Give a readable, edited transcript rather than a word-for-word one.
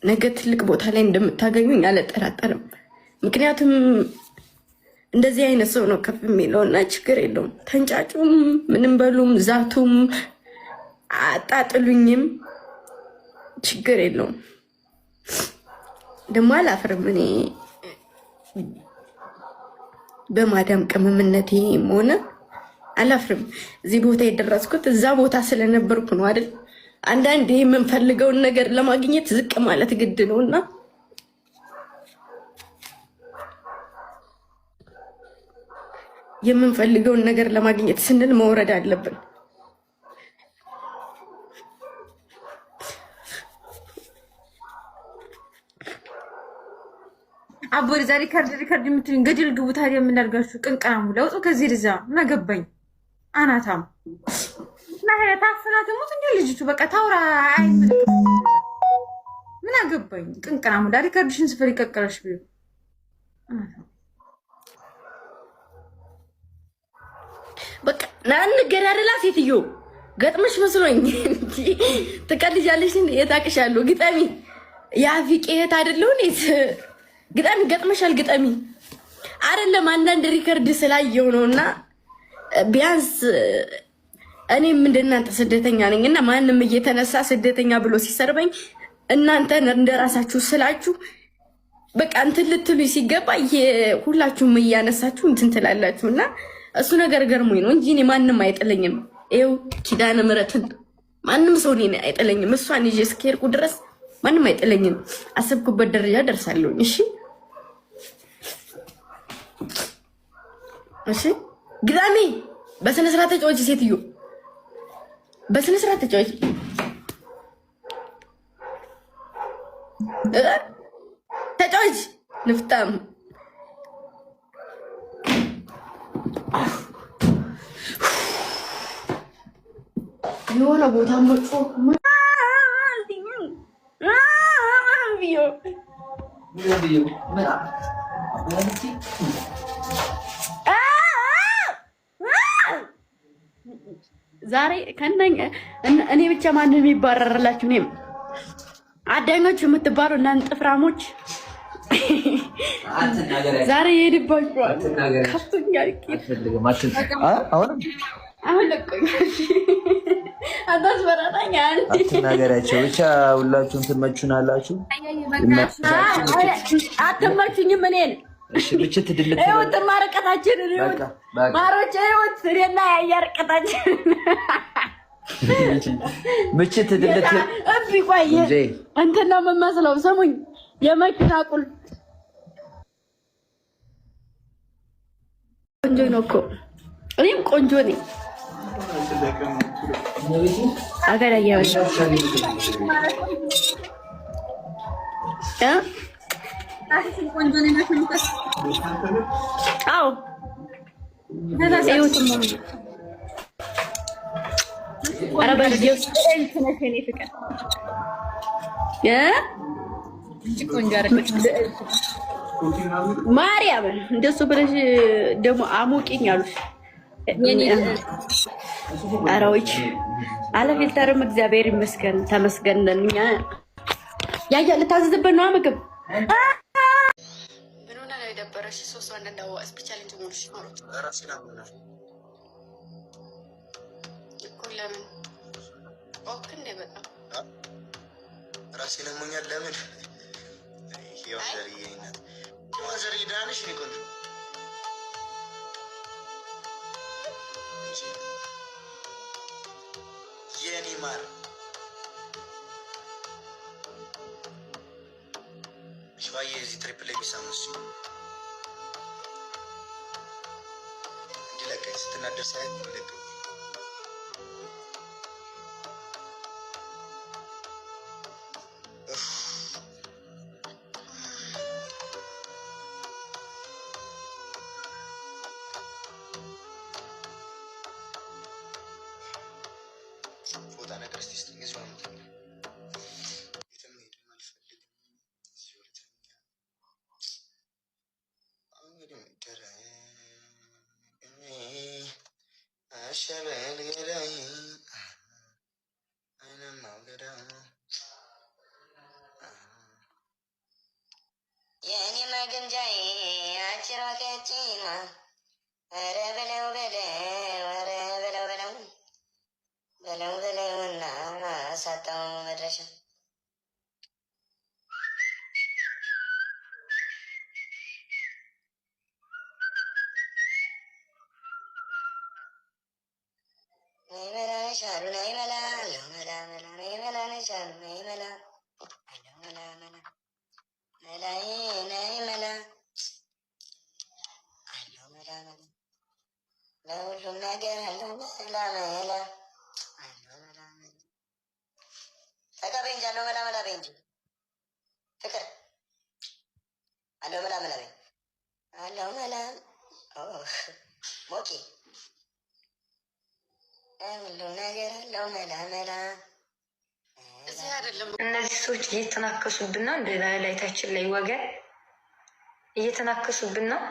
ነገ ትልቅ ቦታ ላይ እንደምታገኙኝ አልጠራጠርም። ምክንያቱም እንደዚህ አይነት ሰው ነው ከፍ የሚለው እና ችግር የለውም። ተንጫጩም ምንም በሉም ዛቱም አጣጥሉኝም ችግር የለውም። ደግሞ አላፍርም። እኔ በማዳም ቅመምነቴ ሆነ አላፍርም። እዚህ ቦታ የደረስኩት እዛ ቦታ ስለነበርኩ ነው አይደል? አንዳንዴ የምንፈልገውን ነገር ለማግኘት ዝቅ ማለት ግድ ነው እና የምንፈልገውን ነገር ለማግኘት ስንል መውረድ አለብን። አቦር ዛሬ ሪካርድ የምትሉኝ ገደል ግቡ። ታዲያ የምናደርጋችሁ ቅንቀናሙ ለውጡ ከዚህ ርዛ ምን አገባኝ አናታም እና ታፍና ትሙት እንደ ልጅቱ በቃ ታውራ አይመለከት ምን አገባኝ ቅንቀናሙ ዳሪ ሪካርድሽን ስፈር ይቀቀለሽ ቢሉ በቃ ናንገራደላ ሴትዮ ገጥመሽ መስሎኝ ትቀልጃለሽ። የታቅሻለሁ ግጠሚ የአፊቄ እህት አይደለሁ እኔ ግጠሚ ገጥመሻል። ግጠሚ አይደለም አንዳንድ ሪከርድ ስላየው ነውና ቢያንስ እኔም እንደናንተ ስደተኛ ነኝና ማንም እየተነሳ ስደተኛ ብሎ ሲሰርበኝ እናንተ እንደራሳችሁ ስላችሁ በቃ እንትን ልትሉ ሲገባ ሁላችሁም እያነሳችሁ እንትን ትላላችሁና እሱ ነገር ገርሞኝ ነው እንጂ እኔ ማንም አይጥለኝም። ይኸው ኪዳነ ምሕረትን ማንም ሰው እኔን አይጥለኝም። እሷን ይዤ እስከሄድኩ ድረስ ማንም አይጥለኝም። አሰብኩበት ደረጃ ደርሳለሁ። እሺ እሺ ግዳሚ በስነ ስርዓት ተጫወቺ ሴትዮ፣ በስነ ስርዓት ተጫወቺ። ተጫወቺ ንፍጣም የሆነ ቦታ መጥፎ ዛሬ እኔ ብቻ ማንም የሚባረርላችሁ እኔም አዳኞች የምትባሉ እናንተ ጥፍራሞች ዛሬ የሄድባችኋል። ከፍቶኛል። አሁን ለቆኝ አታስፈራራኝ። አትናገሪያቸው ብቻ ሁላችሁም ትመቹናላችሁ። አትመቹኝም። እኔን ብችት ድልት ይኸውት ማርቀታችን ማሮች ይኸውት እኔና ያያርቀታችን ምችት ድልት እቢ ቆይ እንትን ነው የምመስለው። ስሙኝ የመኪና ቁልፍ ቆንጆ ነው እኮ እኔም ቆንጆ ነኝ። አገራያ ማርያም እንደሱ ብለሽ ደግሞ አሞቂኝ አሉሽ። አራዎች አለ ፊልተርም እግዚአብሔር ይመስገን ተመስገን። እኛ ያያ ልታዝዝበት ነው ምግብ ምን ሆነ ነው የደበረሽ? ሶስት ወንድ እንዳው ስፔሻሊቲ ሞልሽ ማለት ራስና ሆነ ይቆል ለምን ኦክ እንደ በጣም ራስና ሞኛል ለምን ይሄው ዘሪይነት ወዘሪ ዳንሽ ይቆል የኔ ማር ሽዋዬ እዚህ ትሪፕል የሚሳምስ እንዲለቀኝ ስትናደር ሳይት እንዲለቀኝ ፎታ ነገር እስቲ ስትኝ እዚሁ ነው የምትለው። የትም ሄድም አልፈልግም። እዚሁ ልተኛ። እንግዲህ መደረ እሺ የእኔ መግምጃዬ አጭሯ ቀጭኗ ኧረ በለው በለው ኧረ በለው በለው በለው በለውና ሳጣው መድረሻ ነይ መላ ነሻሉ ነይ መላ አለው መላ መላ ነይ መላ ነሻሉ ነይ መላ አለው መላ መላ መላይ ነይ መላ አለው መላ መላ ለሁሉም ነገር አለው መላ መላ አለው መላ መላ ተቀበይ እንጂ አለው መላ መላ በይ እንጂ ፍቅር አለው መላ መላ በይ አለው መላ ሞቂ ለሁሉም ነገር አለው መላ መላ። እነዚህ ሰዎች እየተናከሱብን ነው። እንደ ላይታችን ላይ ወገን እየተናከሱብን ነው።